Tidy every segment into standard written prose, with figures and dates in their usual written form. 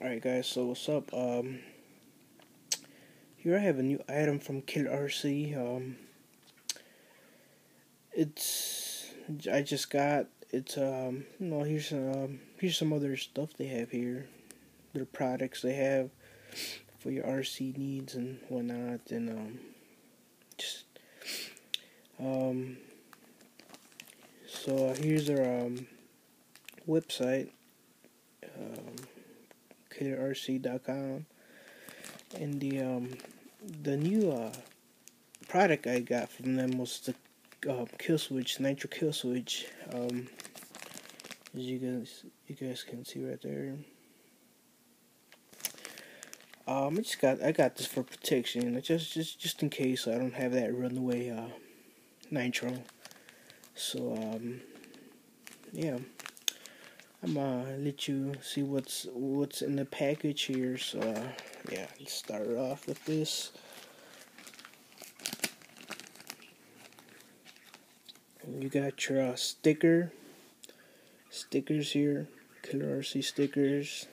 Alright guys, so what's up? Here I have a new item from Killer RC. It's I just got here's some other stuff they have here. Their products they have for your RC needs and whatnot, and just here's their website, killerrc.com, and the new product I got from them was the kill switch, Nitro kill switch. As you guys can see right there. I got this for protection, just in case I don't have that runaway Nitro. So yeah, I'm gonna let you see what's in the package here. So yeah, let's start off with this. You got your stickers here, Killer RC stickers.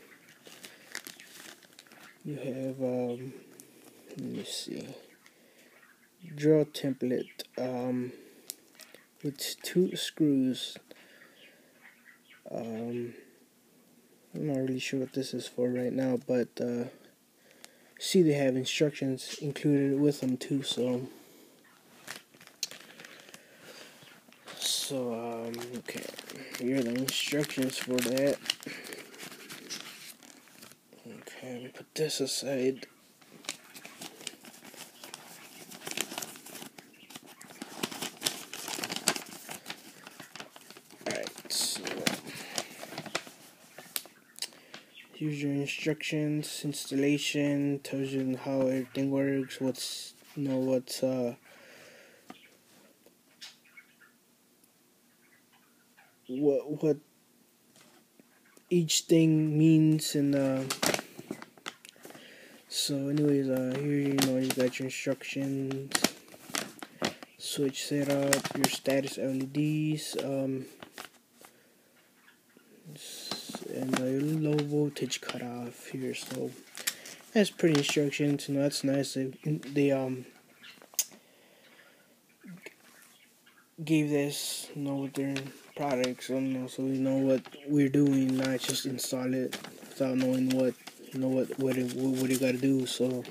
You have let me see, drill template with 2 screws. I'm not really sure what this is for right now, but see they have instructions included with them too. So okay, here are the instructions for that. Okay, put this aside. Alright, so here's your instructions. Installation tells you how everything works, what each thing means, and so anyways, here you got your instructions, switch setup, your status LEDs, and a low voltage cutoff here. So that's pretty instructions. That's nice. They gave this with their products, so we know what we're doing, not just install it without knowing what you gotta do. So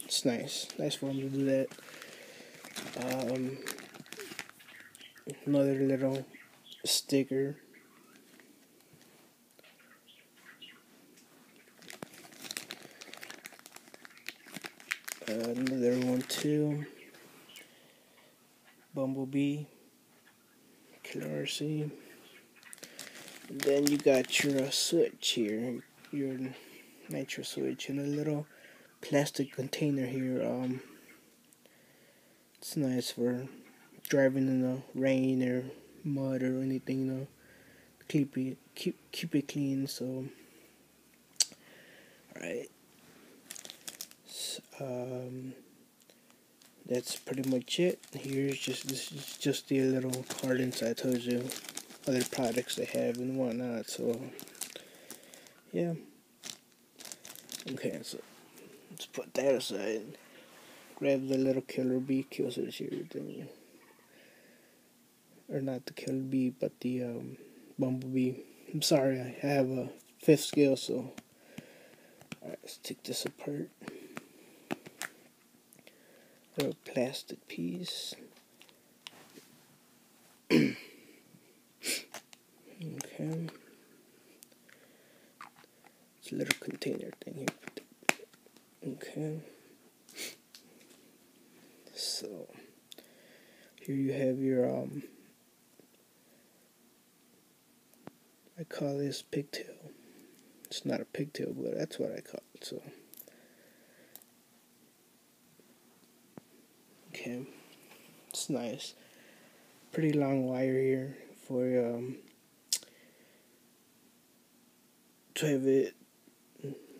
it's nice for them to do that. Another little sticker. Another one too. Bumblebee, Killer RC. And then you got your switch here, your Nitro switch, in a little plastic container here. It's nice for driving in the rain or mud or anything, keep it clean. So, alright. That's pretty much it. This is just the little card inside. I told you other products they have and whatnot. So yeah. Okay, so let's put that aside. Grab the little Killer Bee kill switch here thing, or not the Killer Bee, but the Bumblebee. I'm sorry, I have a 5th skill. So alright, let's take this apart. Little plastic piece. Okay. It's a little container thing here. Okay. So here you have your I call this pigtail. It's not a pigtail, but that's what I call it. So okay, it's nice. Pretty long wire here for to have it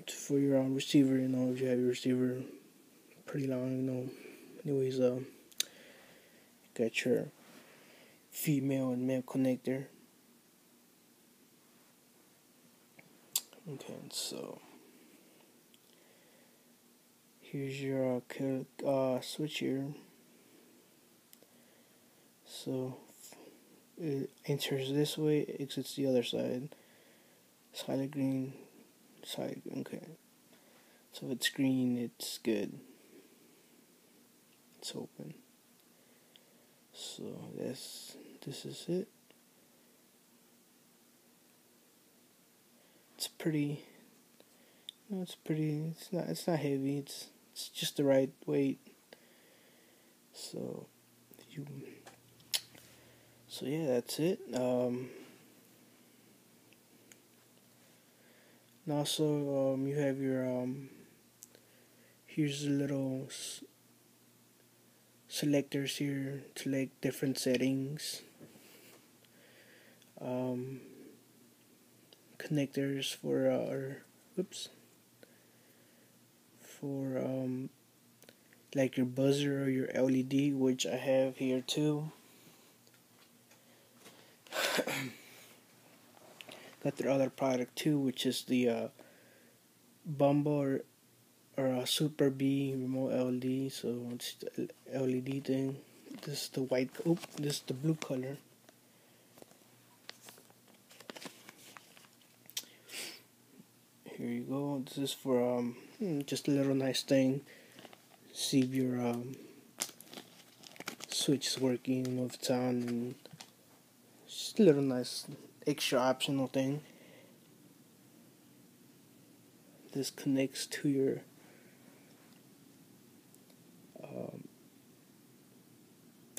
for your receiver. If you have your receiver pretty long, Anyways, got your female and male connector. Okay, so Here's your switch here. So it enters this way, exits the other side. Solid green, solid. Okay. So if it's green, it's good. It's open. So this is it. It's pretty. No, it's pretty. It's not heavy. It's just the right weight. So you. So yeah, that's it. And also you have your here's the little selectors here to select different settings. Connectors for for like your buzzer or your LED, which I have here too. Got their other product too, which is the Bumble or Super B remote LED. So it's the LED thing. This is the white. Oh, this is the blue color. Here you go. This is for just a little nice thing. See if your switch is working, if it's on, and just a little nice extra optional thing. This connects to your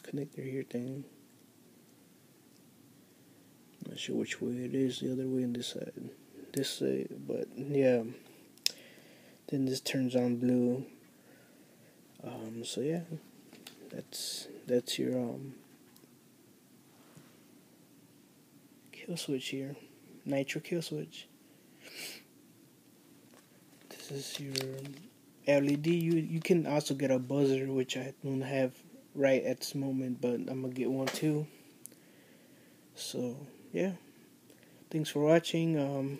connector here thing. Not sure which way it is. The other way on this side. This side, but yeah. Then this turns on blue. So yeah, that's your kill switch here, Nitro kill switch. This is your LED. You can also get a buzzer, which I don't have right at this moment, but I'm gonna get one too. So yeah, thanks for watching.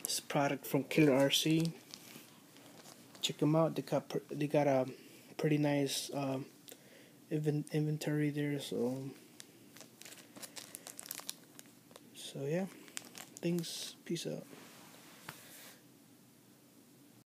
This product from Killer RC. Check them out. They got a pretty nice inventory there. So yeah, thanks. Peace out.